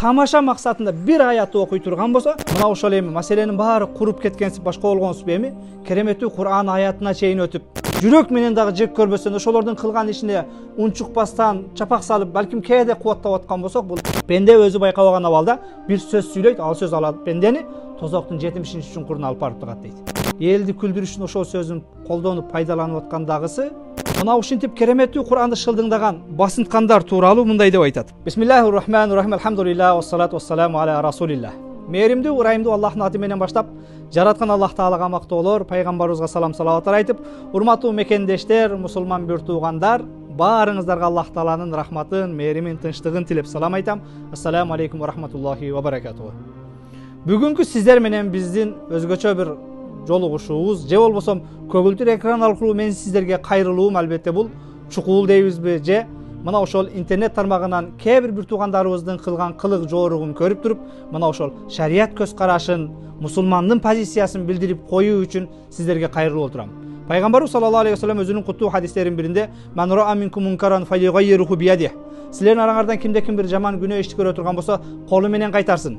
тамаша максатында бир аятты окуй турган болсо, мына ошол эми маселенин баары куруп кеткенсип башка болгонсуп эми кереметтүү Кур'ан аятына чейин өтүп, жүрөк менен дагы жек көрбөсөң, ошолордун кылган ишине унчукпастан чапак салып, балким кээде кубаттап аткан болсок, бул пенде өзү байкабаган абалда бир сөз сүйлөйт, ал сөз алат пендени тозоктун 70 чуңкуруна алып барып турат дейт. Элди күлдүрүш үчүн ошол сөзүн колдонуп пайдаланып аткандагысы мына ушинтип кереметтүү Кур'анды шылдыңдаган басынткандар тууралуу мындай деп айтат. Бисмиллахир-рахманир-рахим. Алхамдулилlah, вассалату вассаламу аля расулилlah. Мээримдүү, урайымдуу Аллахтын аты менен баштап, жараткан Аллах Таалага мактоолор, пайгамбарыбызга салам салаваттар айтып, урматтуу мекендештер, мусулман бир туугандар, баарыңыздарга Аллах Тааланын рахматын, мээримин, тынчтыгын тилеп салам айтам. Ассаламу алейкум ва рахматуллахи ва баракатуху. Бүгүнкү сиздер менен биздин өзгөчө бир жолугушуубуз, же болбосо көгүлтүр экран аркылуу мен сиздерге кайрылуум албетте бул чукул дейбизби, же мына ошол интернет тармагынан кээ бир туугандарыбыздын кылган кылык жооругун көрүп туруп, мына ошол шарият көз карашын, мусулмандын позициясын билдирип коюу үчүн сиздерге кайрылып отурам. Пайгамбарыбыз саллаллаху алейхи вассалам өзүнүн куттуу хадистеринин биринде "Ман ра'a минкум munkaran falyughayyirhu bi yadihi" силердин араңардан кимде-ким бир жаман күнөө ишти көрө турган болсо, колу менен кайтарсын.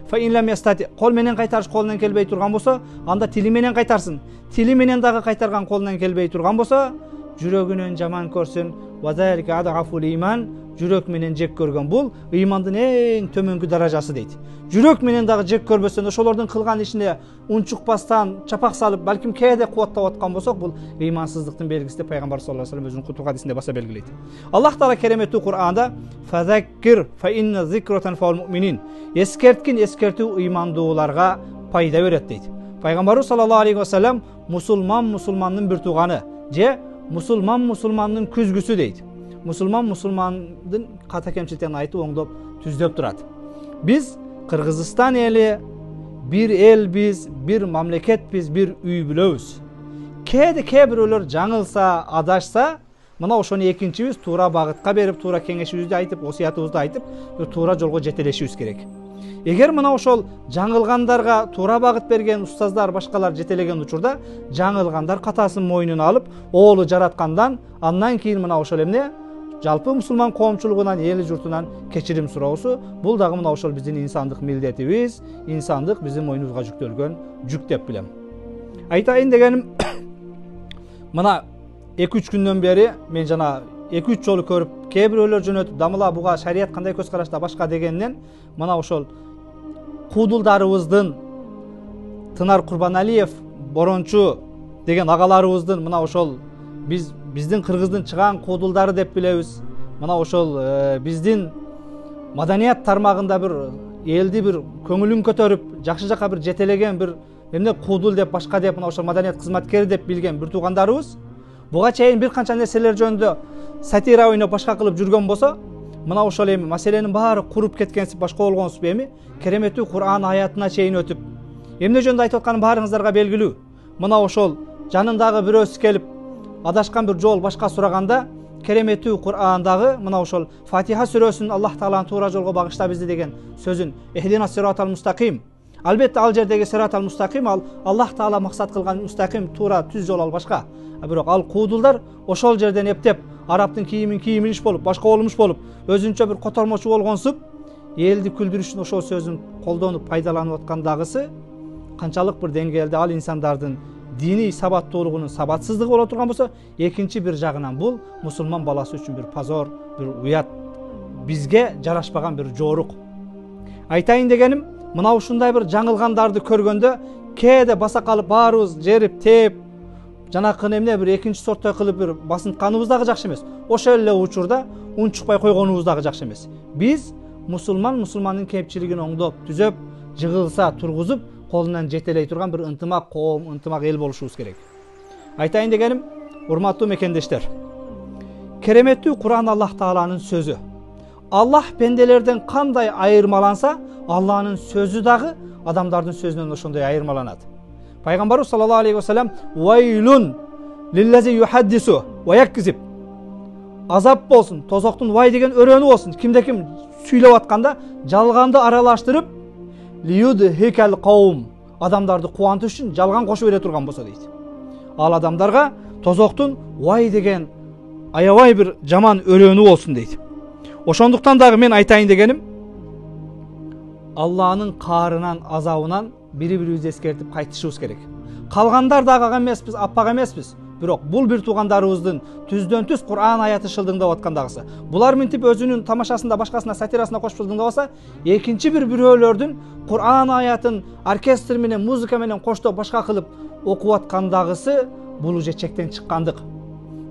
Кол менен кайтарыш колунан келбей турган болсо, анда тили менен кайтарсын. Тили менен дагы кайтарган колунан келбей турган болсо, жүрөгүнөн жаман көрсүн. Вазалика адафул иман, жүрөк менен жек көргөн бул ыймандын эң төмөнкү даражасы дейт. Жүрөк менен дагы жек көрбөсөң, ошолордун кылган ишине унчукпастан чапак салып, балким кээде кубаттап аткан болсок, бул ыймансыздыктын белгиси деп пайгамбар саллаллаху алейхи вассалам өзүнүн кутуп хадисинде баса белгилейт. Аллах Таала кереметтүү Кур'анда "Фазаккир фа инна зикратан фал муъминин" эскерткин эскертүү ыймандууларга пайда берет дейт. Пайгамбарыбыз саллаллаху алейхи вассалам мусулмандын бир тууганы, же мусулмандын күзгүсү дейт. Мусулмандын ката кемчиликтерин айтып оңдоп түздөп турат. Биз Кыргызстан эли бир элбиз, бир мамлекетпиз, бир үй бүлөбүз. Кээде кээ бирөөлөр жаңылса, адашса, мына ошону экинчибиз туура багытка берип, туура кеңешибизди айтып, осуятыбызды айтып, туура жолго жетелешибиз керек. Эгер мына ошол жаңылгандарга туура багыт берген устаздар, башкалар жетелеген учурда, жаңылгандар катасын мойнуна алып, оолу жараткандан, андан кийин мына ошол эмне жалпы мусулман коомчулугунан, эли журтунан кечирим суроосу, бул дагы мына ошол биздин инсандык милдетибиз, инсандык биздин мойнубузга жүктөлгөн жүк деп билем. Айтайын дегеним, мына 2-3 күндөн бери мен жана 2-3 жолу көрүп, кээ бирөөлөр жөнөтүп, дамыла буга шарият кандай көз карашта башка дегенден, мына ошол куудулдарыбыздын Тынар Курбаналиев, Борончу деген агаларыбыздын мына ошол биздин кыргыздын чыган куудулдары деп билебиз. Мына ошол биздин маданият тармагында бир элди бир көңүлүн көтөрүп, жакшы жака бир жетелеген бир эмне куудул деп башка деп мына ошол маданият кызматкери деп билген бир туугандарыбыз буга чейин бир канча нерселер жөнүндө сатира ойноп башка кылып жүргөн болсо, мына ошол эми маселенин баары куруп кеткенсип башка болгонсуп эми кереметтүү Кур'ан аятына чейин өтүп, эмне жөнүндө айтып атканым баарыңыздарга белгилүү. Мына ошол жанындагы бирөөсү келип адашкан бир жол башка сураганда, кереметтүү Кур'андагы мына ошол Фатиха сүрөсүнүн Аллах Тааланын туура жолго багышта бизди деген сөзүн "Ихдина сиратал мустаким". Албетте ал жердеги сиратал мустаким ал Аллах Таала максат кылган мустаким тура түз жол ал башка. Бирок ал куудулдар ошол жерден эптеп, арабтын кийимин кийимиш болуп, башка болмуш болуп, өзүнчө бир котормочу болгонсуп, элди күлдүрүш үчүн ошол сөзүн колдонуп пайдаланып аткандагысы канчалык бир деңгээлде ал инсандардын диний сабаттуулугунун сабатсыздыгы боло турган болсо, экинчи бир жагынан бул мусулман баласы үчүн бир позор, бир уят, бизге жарашпаган бир жоорук. Айтайын дегеним, мына ушундай бир жаңылгандарды көргөндө кээде баса калып баарыбыз жерип, тээп, жанакы эмне бир экинчи сорттой кылып бир басынтканыбыз дагы жакшы эмес. Ошол эле учурда унчукпай койгонубуз дагы жакшы эмес. Биз мусулмандын кемчилигин оңдоп, түзөп, жыгылса тургузуп, колунан жетелей турган бир ынтымак коом, ынтымак эл болушубуз керек. Айтайын дегеним, урматтуу мекендештер, кереметтүү Кур'ан Аллах Тааланын сөзү. Аллах пенделерден кандай айырмаланса, Аллахнын сөзү дагы адамдардын сөзүнөн ошондой айырмаланат. Пайгамбарыбыз саллаллаху алейхи вассалам "Вайлун лиллази юхаддису ва якзиб" азап болсун, тозоктун вай деген өрөөнү болсун. Кимде-ким сүйлөп атканда жалганды аралаштырып, лиюдхикал каум адамдарды кубантыш үчүн жалган кошуп бере турган болсо дейт. Ал адамдарга тозоктун вай деген аябай бир жаман өрөөнү болсун дейт. Ошондуктан дагы мен айтайын дегеним, Allah'ın karından, azabından biri-birimizi eskертип кайтышыбыз керек. Калгандар да ага эмеспиз, аппак эмеспиз. Бирок бул бир туугандарыбыздын түздөн түз Кур'ан аяты шылдыңдап аткандагысы. Булар минтип өзүнүн тамашасында, башкасына, сатирасына кошуп шылдыңдап алса, экинчи бир бирөөлөрдүн Кур'ан аятын оркестр менен, музыка менен коштоп башка кылып окуп аткандагысы бул уже чектен чыккандык.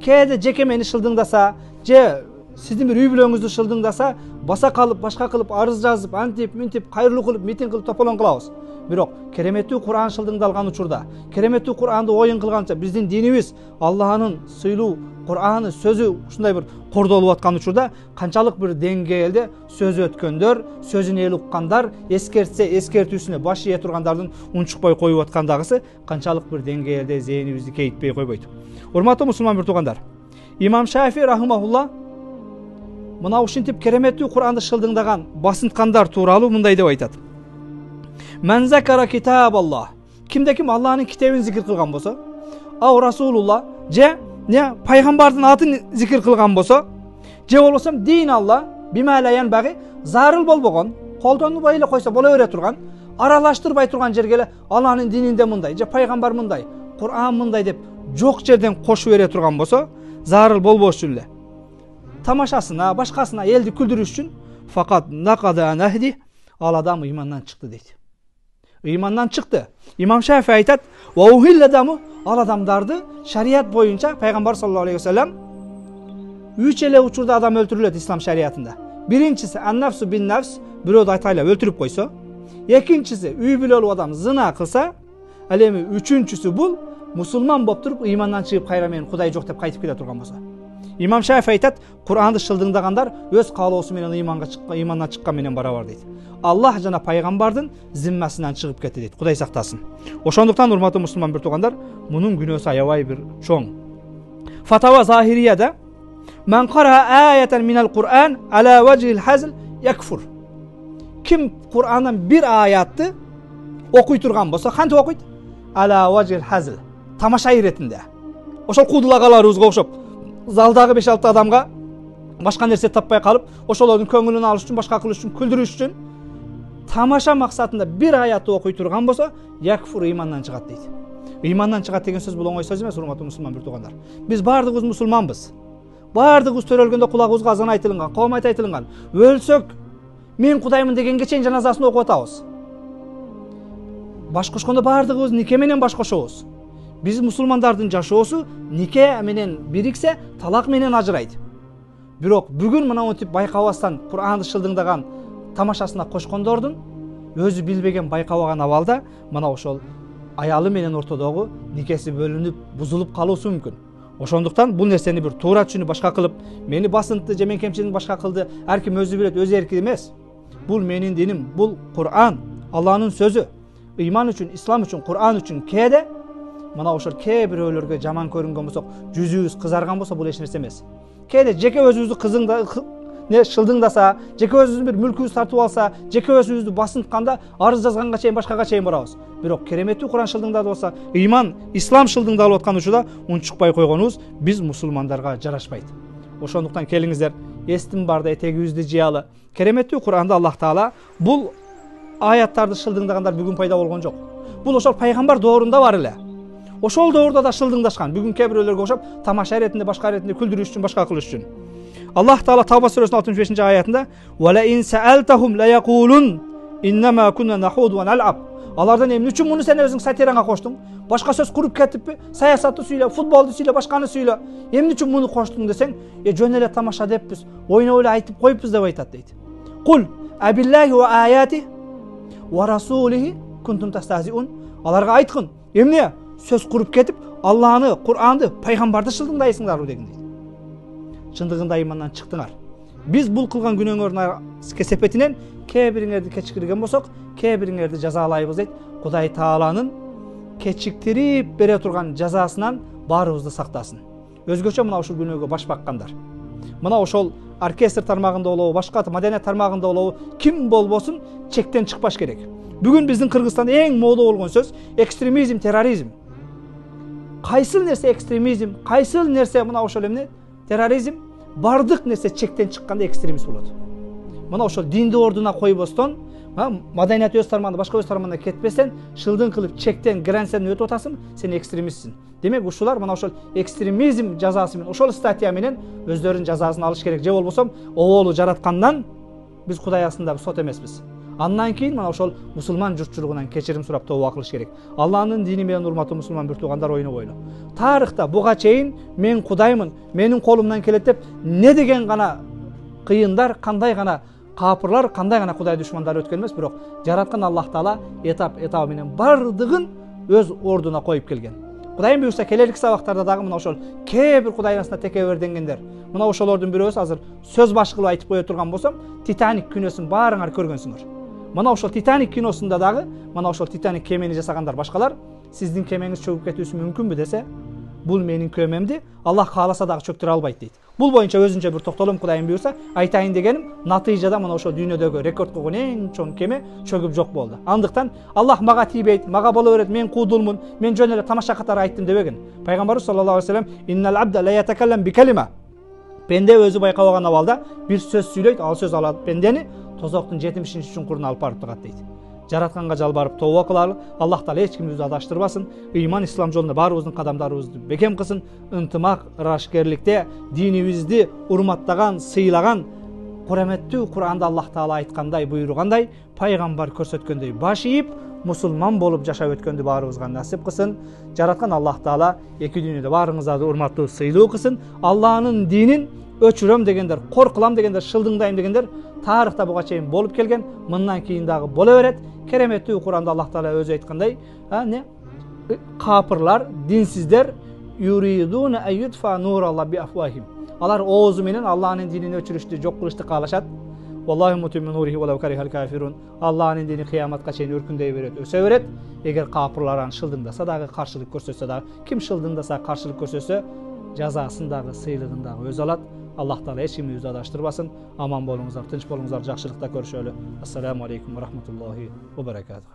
Кээде жеке мени шылдыңдаса, же сиздин бир үй бүлөңүздү шылдыңдаса, баса калып, башка кылып, арыз жазып, антип, минтип, кайрылуу кылып, митинг кылып, тополон кылабыз. Бирок кереметтүү Кур'ан шылдыңдалган учурда, кереметтүү Кур'анды оюн кылганча биздин динибиз, Аллахнын сыйлуу Кур'аны сөзү ушундай бир кордолуп аткан учурда канчалык бир деңгээлде сөз өткөндөр, сөзүн эл уккандар, эскертсе эскертүүсүнө баш ие тургандардын унчукпай коюп аткандагысы канчалык бир деңгээлде зээнибизди кейитпей койбойт. Урматтуу мусулман бир туугандар, Имам Шафи рахимахулла мына ушинтип кереметтүү Кур'анды шылдыңдаган басынткандар тууралуу мындай деп айтат. Мен закара китаб Аллах. Кимде ким Аллахнын китебин зикир кылган болсо, ау Расулулла, же не пайгамбардын атын зикир кылган болсо, же болбосо дин Алла бималаян багы зарыл болбогон, колдонбой эле койсо боло бере турган, аралаштырбай турган жерге эле Аллахнын дининде мындай, же пайгамбар мындай, Кур'ан мындай деп жок жерден кошуп бере турган болсо, зарыл болбош үчүн эле тамашасына, башкасына элди күлдүрүш үчүн факат накада нахди ал адам ыймандан чыкты дейт. Ыймандан чыкты. Имам Шафи айтат, "Ва ухил адаму" ал адамдарды шарият боюнча пайгамбар саллаллаху алейхи вассалам үч эле учурда адам өлтүрүлөт ислам шариятында. Биринчиси ан-нафсу бин-нафс, бирөөдү айтайлап өлтүрүп койсо. Экинчиси үй бүлөлүү адам зына кылса, ал эми үчүнчүсү бул мусулман болуп туруп ыймандан чыгып кайра менен Кудай жок деп кайтып келе турган болсо. Имам Шафи айтат, Кур'анды шылдыңдагандар өз каалоосу менен ыймандан чыккан менен барабар дейт. Аллах жана пайгамбардын зиммасынан чыгып кетти дейт. Кудай сактасын. Ошондуктан урматтуу мусулман бир туугандар, мунун күнөөсү аябай бир чоң. Фатава Захирияда "Мен кара аятан минал Кур'ан ала вajhil hazl yakfur." Ким Кур'андан бир аятты окуй турган болсо, кантип окуйт? Ала вajhil hazl. Тамаша иретинде. Ошол кудулагаларыбызга окшоп, залдагы 5-6 адамга башка нерсе таппай калып, ошолордун көңүлүн алыш үчүн, башка кылыш үчүн, күлдүрүш үчүн тамаша максатында бир аятты окуй турган болсо, якфур ыймандан чыгат дейт. Ыймандан чыгат деген сөз бул оңой сөз эмес, урматтуу мусулман бир туугандар. Биз бардыгыбыз мусулманбыз. Бардыгыбыз төрөлгөндө кулагыбызга азан айтылган, коомайт айтылган. Өлсөк, мен Кудаймын дегенге чейин жаназасын окуп атабыз. Баш кошкондо бардыгыбыз нике менен баш кошобуз. Биз мусулмандардын жашоосу нике менен бириксе, талак менен ажырайт. Бирок бүгүн мына монтип байкабастан Кур'анды шылдыңдаган тамашасына кошкондордун өзү билбеген, байкабаган абалда мына ошол аялы менен ортодогу никеси бөлүнүп, бузулуп калуусу мүмкүн. Ошондуктан бул нерсени бир туура түшүнүп башка кылып, мени басынтты же мен кемчилигин башка кылды, ар ким өзү билет, өз эрки эмес. Бул менин диним, бул Кур'ан, Аллахнын сөзү. Ыйман үчүн, ислам үчүн, Кур'ан үчүн кээде мына ошол кээ бирөөлөргө жаман көрүнгөн болсок, жүзүбүз кызарган болсо, бул эч нерсе эмес. Кээде жеке өзүбүздү шылдыңдаса, жеке өзүбүздүн бир мүлкүбүздү тартып алса, жеке өзүбүздү басынтканда, арыз жазганга чейин, башкага чейин барабыз. Бирок кереметтүү Кур'ан шылдыңдалып болсо, ыйман, ислам шылдыңдалып аткан учурда унчукпай койгонубуз биз мусулмандарга жарашпайт. Ошондуктан келиңиздер, эстин барда этегибизди жыялы. Кереметтүү Кур'анда Аллах Таала бул аяттарды шылдыңдагандар бүгүн пайда болгон жок. Бул ошол пайгамбар доорунда бар эле. Ошол доорда да шылдыңдашкан. Бүгүн кээ бирөөлөргө окшоп, тамаша иретинде, башка иретинде күлдүрүш үчүн, башка кылыш үчүн. Аллах Таала Тавба сүрөсүнүн 65 аятында "Ва ин саалтахум ла якулун иннама кунна нахуду ва нал'аб." Алардан эмне үчүн муну сен өзүң сатираңа коштуң? Башка сөз куруп кетиппи? Саясатты сүйлө, футболду сүйлө, башканы сүйлө. Эмне үчүн муну коштуң десең, жөн эле тамаша деппиз, ойноп эле айтып коюппуз деп айтат дейт. Кул абиллахи ва аяти ва расулихи кунтум тастазиун. Аларга айткын, эмне сөз куруп кетип, Аллахны, Кур'анды, пайгамбарды шылдыңдайсыңдарбы деген дейт. Чындыгында ыймандан чыктыңар. Биз бул кылган күнөөңөрдүн кесепетинен кээ бириңерди кечикирген болсок, кээ бириңерди жазалайбыз дейт. Кудай Тааланын кечиктирип бере турган жазасынан баарыбызды сактасын. Өзгөчө мына ушул күнөөгө баш баккандар, мына ошол оркестр тармагында болобу, башка маданият тармагында болобу, ким болбосун чектен чыкпаш керек. Бүгүн биздин Кыргызстанда эң мода болгон сөз экстремизм, терроризм. Кайсыл нерсе экстремизм, кайсыл нерсе мына ошол эмне? Терроризм. Бардык нерсе чектен чыкканда экстремист болот. Мына ошол динди ордуна койбостон, Маданият өз тармағында, башқа өз тармағында кетпесен, шылдың қылып чектен, грансен өтіп отасың, сен экстремистсің. Демек, ушулар мына ошол экстремизм жазасы менен, ошол статья менен өздөрүнүн жазасын алыш керек. Же болбосо, оболу жараткандан биз Кудай астында сот эмеспиз. Андан кийин мына ошол мусулман журтчулугунан кечирим сурап тооба кылыш керек. Алланын дини менен урматтуу мусулман бир туугандар ойну койлу. Тарыхта буга чейин мен Кудаймын, менин колумдан келет деп не деген гана кыйындар, кандай гана капырлар, кандай гана Кудай душмандары өткөн эмес, бирок жараткан Аллах Таала этап менен бардыгын өз ордуна коюп келген. Кудайым буйрса келелик сабактарда дагы мына ошол кээ бир Кудай арасында текеберденгендер. Мына ошолордун бирөөсү азыр сөз баш кылып айтып кое турган болсом, Титаник күнөөсүн баарыңар көргөнсүңөр. Мына ошол Титаник киносунда дагы, мына ошол Титаник кемени жасагандар башкалар, сиздин кемеңиз чөгүп кетүүсү мүмкүнбү десе, бул менин кемемди Аллах кааласа дагы чөктүрө албайт дейт. Бул боюнча өзүнчө бир токтолом Кудайым буйрса айтайын дегеним, натыйжада мына ошол дүйнөдөгү рекорд койгон эң чоң кеме чөгүп жок болду. Андыктан Аллах мага тийбейт, мага боло берет, мен куудулмун, мен жөн эле тамаша катары айттым дебеген. Пайгамбарыбыз саллаллаху алейхи ва саллям иннал абда ла ятакаллам би калима. Пенде өзү байкабаган абалда бир сөз сүйлөйт, ал сөз алат пендени тозоктун 70-чуңкуруна алып барып турат дейт. Жаратканга жалбарып тооба кылалы, Аллах Таала эч кимди адаштырбасын, ыйман ислам жолунда баарыбыздын кадамдарыбызды бекем кылсын, ынтымак, ырашкерликте динибизди урматтаган, сыйлаган, кураметтүү Кур'анда Аллах Таала айткандай, буйругандай, пайгамбар көрсөткөндөй баш ийип, мусулман болуп жашап өткөндү баарыбызга насип кылсын. Жараткан Аллах Таала эки дүйнөдө баарыңыздарды урматтуу, сыйлуу кылсын. Алланын динин өчүрөм дегендер, кор кылам дегендер, шылдыңдайм дегендер тарыхта буга чейин болуп келген, мындан кийин дагы боло берет. Кереметтүү Кур'анда Аллах Таала өзү айткандай, капырлар, динсиздер юридуна аютфа нуралла би афвахим. Алар оозу менен Алланын динин өчүрүштү, жок кылышты каалашат. Валлаху мутиммин нурихи валау карихал кафирун. Алланын дини кыяматка чейин өркүндөй берет, өсө берет. Эгер капырлар аны шылдыңдаса дагы, каршылык көрсөтсө дагы, ким шылдыңдаса, каршылык көрсөтсө, жазасын дагы, сыйлыгын дагы өз алат. Аллах Таала эч кимди адаштырбасын. Аман болуңуздар, тынч болуңуздар, жакшылыкта көрүшөлү. Ассаламу алейкум ва рахматуллахи ва баракатух.